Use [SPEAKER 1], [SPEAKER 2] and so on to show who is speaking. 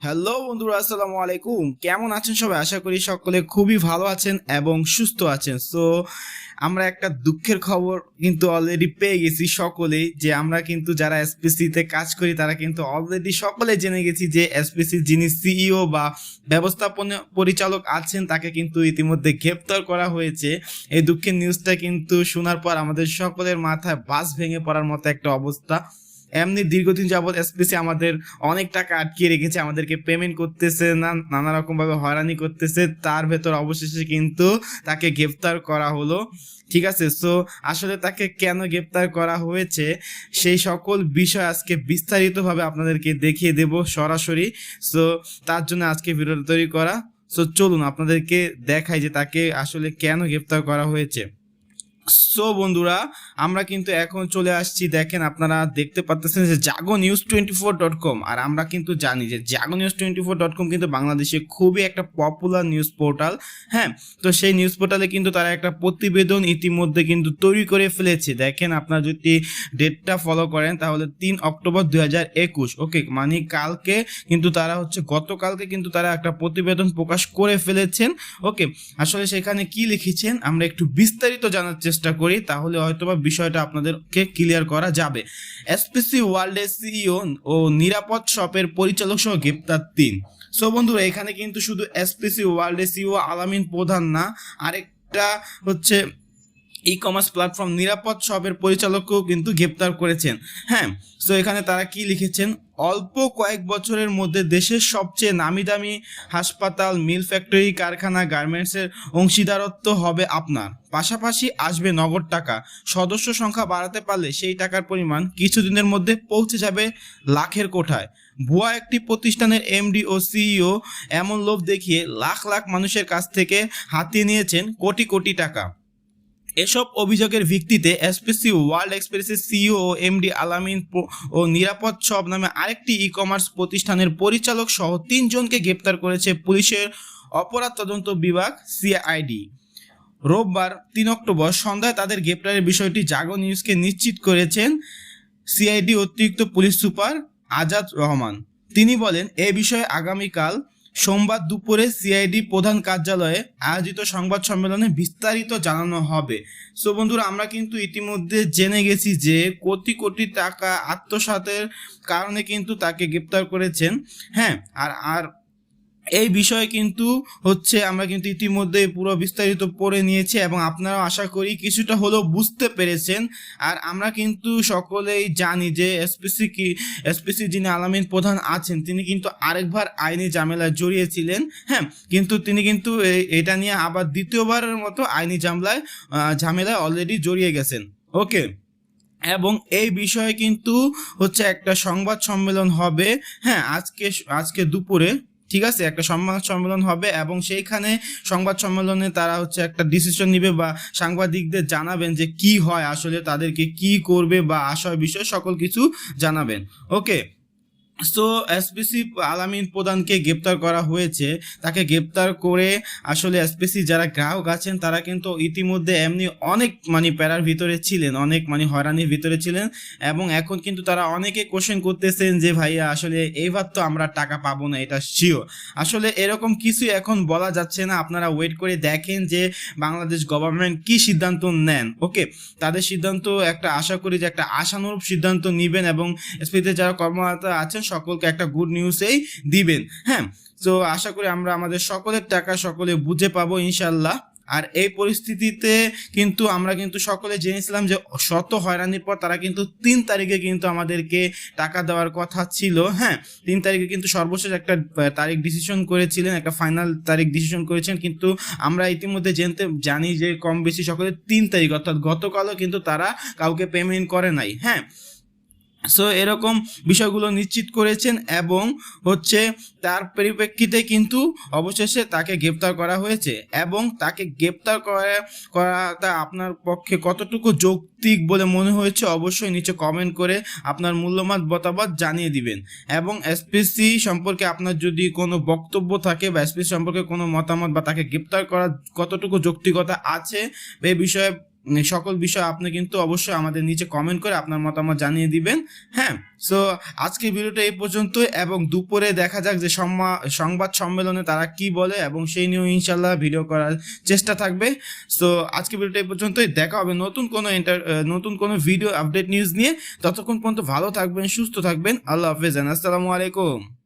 [SPEAKER 1] Hello বন্ধুরা, আসসালামু আলাইকুম। কেমন আছেন সবাই? আশা করি সকলে খুবই ভালো আছেন এবং সুস্থ আছেন। সো আমরা একটা দুঃখের খবর কিন্তু অলরেডি পেয়ে গেছি সকলেই, যে আমরা কিন্তু যারা এসপিসিতে কাজ করি তারা কিন্তু অলরেডি সকলে জেনে গেছি যে এসপিসির যিনি সিইও বা ব্যবস্থাপনা পরিচালক আছেন তাকে কিন্তু ইতিমধ্যে গ্রেপ্তার করা হয়েছে। এই দুঃখের নিউজটা কিন্তু শোনার পর আমাদের সকলের মাথায় বাস ভেঙে পড়ার মতো একটা অবস্থা। এমনি দীর্ঘদিন যাবৎ এসপিসি আমাদের অনেক টাকা আটকিয়ে রেখেছে, আমাদেরকে পেমেন্ট করতেছে না, নানা রকম ভাবে হয়রানি করতেছে। তার ভেতর অবশেষে কিন্তু তাকে গ্রেফতার করা হলো। ঠিক আছে, সো আসলে তাকে কেন গ্রেফতার করা হয়েছে সেই সকল বিষয় আজকে বিস্তারিতভাবে আপনাদেরকে দেখিয়ে দেব সরাসরি। সো তার জন্য আজকে ভিডিও তৈরি করা। সো চলুন আপনাদেরকে দেখাই যে তাকে আসলে কেন গ্রেফতার করা হয়েছে। সো বন্ধুরা, আমরা কিন্তু এখন চলে আসছি, দেখেন আপনারা দেখতে পাচ্ছেন যে jago-news24.com। আর আমরা কিন্তু জানি যে jago-news24.com কিন্তু বাংলাদেশে খুবই একটা পপুলার নিউজ পোর্টাল। হ্যাঁ, তো সেই নিউজ পোর্টালে কিন্তু তারা একটা প্রতিবেদন ইতিমধ্যে কিন্তু তৈরি করে ফেলেছে। দেখেন, আপনারা যদি ডেটটা ফলো করেন তাহলে 3 অক্টোবর 2021, ওকে, মানে কালকে কিন্তু তারা গতকালকে কিন্তু তারা একটা প্রতিবেদন প্রকাশ করে ফেলেছেন। ওকে, আসলে সেখানে কি লিখেছেন আমরা একটু বিস্তারিত জানার চেষ্টা করি, তাহলে হয়তোবা বিষয়টা আপনাদেরকে ক্লিয়ার করা যাবে। এসপিসি ওয়ার্ল্ডের সিইও ও নিরাপদ শপের পরিচালক সহ গ্রেপ্তার 3। সো বন্ধুরা, এখানে কিন্তু শুধু এসপিসি ওয়ার্ল্ডের সিইও আলামিন প্রধান না, আরেকটা ই কমার্স প্ল্যাটফর্ম নিরাপদ শপের পরিচালককেও কিন্তু গ্রেপ্তার করেছেন। হ্যাঁ, সো এখানে তারা কি লিখেছেন, অল্প কয়েক বছরের মধ্যে দেশের সবচেয়ে নামি দামি হাসপাতাল, মিল ফ্যাক্টরি, কারখানা, গার্মেন্টসের অংশীদারত্ব হবে আপনার। পাশাপাশি আসবে নগদ টাকা। সদস্য সংখ্যা বাড়াতে পারলে সেই টাকার পরিমাণ কিছুদিনের মধ্যে পৌঁছে যাবে লাখের কোঠায়। ভুয়া একটি প্রতিষ্ঠানের এমডি ও সিইও এমন লোভ দেখিয়ে লাখ লাখ মানুষের কাছ থেকে হাতিয়ে নিয়েছেন কোটি কোটি টাকা। এসব অভিযোগের ভিত্তিতে এসপিসি ওয়ার্ল্ড এক্সপ্রেসের সিইও ও এমডি আলামিন ও নিরাপদ শপ নামে আরেকটি ই কমার্স প্রতিষ্ঠানের পরিচালক সহ 3 জনকে গ্রেপ্তার করেছে পুলিশের অপরাধ তদন্ত বিভাগ সিআইডি। রোববার 3 অক্টোবর সন্ধ্যায় তাদের গ্রেপ্তারের বিষয়টি জাগো নিউজকে নিশ্চিত করেছেন সিআইডি অতিরিক্ত পুলিশ সুপার আজাদ রহমান। তিনি বলেন, এ বিষয়ে আগামীকাল সোমবার দুপুরে সিআইডি প্রধান কার্যালয়ে আয়োজিত সংবাদ সম্মেলনে বিস্তারিত জানানো হবে। সো বন্ধুরা, আমরা কিন্তু ইতিমধ্যে জেনে গেছি যে কোটি কোটি টাকা আত্মসাতের কারণে কিন্তু তাকে গ্রেপ্তার করেছেন। হ্যাঁ, আর আর এই বিষয়ে কিন্তু আমরা কিন্তু ইতিমধ্যে পুরো বিস্তারিত পড়ে নিয়েছি এবং আপনারাও আশা করি কিছুটা হলেও বুঝতে পেরেছেন। আর আমরা কিন্তু সকলেই জানি যে এসপিসি যিনি আলামিন প্রধান আছেন তিনি কিন্তু আরেকবার আইনি ঝামেলায় জড়িয়েছিলেন। হ্যাঁ, কিন্তু তিনি কিন্তু এটা নিয়ে আবার দ্বিতীয়বারের মতো আইনি ঝামেলায় অলরেডি জড়িয়ে গেছেন। ওকে, এবং এই বিষয়ে কিন্তু একটা সংবাদ সম্মেলন হবে। হ্যাঁ, আজকে দুপুরে, ঠিক আছে, একটা সংবাদ সম্মেলন হবে এবং সেইখানে সংবাদ সম্মেলনে তারা একটা ডিসিশন নিবে বা সাংবাদিকদের জানাবেন যে কি হয়, আসলে তাদেরকে কি করবে বা আশয় বিষয় সকল কিছু জানাবেন। ওকে, সো এসপিসি আলামিন প্রধানকে গ্রেপ্তার করা হয়েছে। তাকে গ্রেপ্তার করে আসলে এসপিসি যারা গ্রাহক আছেন তারা কিন্তু ইতিমধ্যে এমনি অনেক প্যারার ভিতরে ছিলেন, অনেক হয়রানির ভিতরে ছিলেন এবং এখন কিন্তু তারা অনেকে কোশ্চেন করতেছেন যে ভাইয়া আসলে এইবার তো আমরা টাকা পাবো না, এটা শিওর। আসলে এরকম কিছু এখন বলা যাচ্ছে না, আপনারা ওয়েট করে দেখেন যে বাংলাদেশ গভর্নমেন্ট কি সিদ্ধান্ত নেন। ওকে, তাদের সিদ্ধান্ত আশা করি যে একটা আশানুরূপ সিদ্ধান্ত নেবেন এবং এসপিতে যারা কর্মকর্তা আছেন সকলকে একটা গুড নিউজই দিবেন। হ্যাঁ, তো আশা করি আমরা আমাদের সকলের টাকা সকলে বুঝে পাবো ইনশাল্লাহ। আর এই পরিস্থিতিতে কিন্তু আমরা কিন্তু সকলে জেনেছিলাম যে শত হয়রানির পর তারা কিন্তু 3 তারিখে কিন্তু আমাদেরকে টাকা দেওয়ার কথা ছিল। হ্যাঁ, 3 তারিখে কিন্তু সর্বশেষ একটা তারিখ ডিসিশন করেছিলেন, একটা ফাইনাল তারিখ ডিসিশন করেছেন, কিন্তু আমরা ইতিমধ্যে জানি যে কম বেশি সকলে 3 তারিখ অর্থাৎ গতকালও কিন্তু তারা কাউকে পেমেন্ট করে নাই। হ্যাঁ, সো এরকম বিষয়গুলো নিশ্চিত করেছেন এবং তার পরিপ্রেক্ষিতে কিন্তু অবশেষে তাকে গ্রেপ্তার করা হয়েছে এবং তাকে গ্রেপ্তার করাটা আপনার পক্ষে কতটুকু যৌক্তিক বলে মনে হয়েছে অবশ্যই নিচে কমেন্ট করে আপনার মূল্যবান মতামত জানিয়ে দিবেন। এবং এসপিসি সম্পর্কে আপনার যদি কোনো বক্তব্য থাকে বা এসপিসি সম্পর্কে কোনো মতামত বা তাকে গ্রেপ্তার করার কতটুকু যৌক্তিকতা আছে এই বিষয়ে সকল বিষয় আপনি কিন্তু অবশ্যই আমাদের নিচে কমেন্ট করে আপনার মতামত জানিয়ে দিবেন। হ্যাঁ, সো আজকের ভিডিওটা এই পর্যন্তই, এবং দুপুরে দেখা যাক যে সংবাদ সম্মেলনে তারা কি বলে, এবং সেই নিয়েও ইনশাল্লাহ ভিডিও করার চেষ্টা থাকবে। সো আজকের ভিডিওটা এই পর্যন্তই, দেখা হবে নতুন কোনো ভিডিও আপডেট নিউজ নিয়ে। ততক্ষণ পর্যন্ত ভালো থাকবেন, সুস্থ থাকবেন। আল্লাহ হাফেজ, আসসালামু আলাইকুম।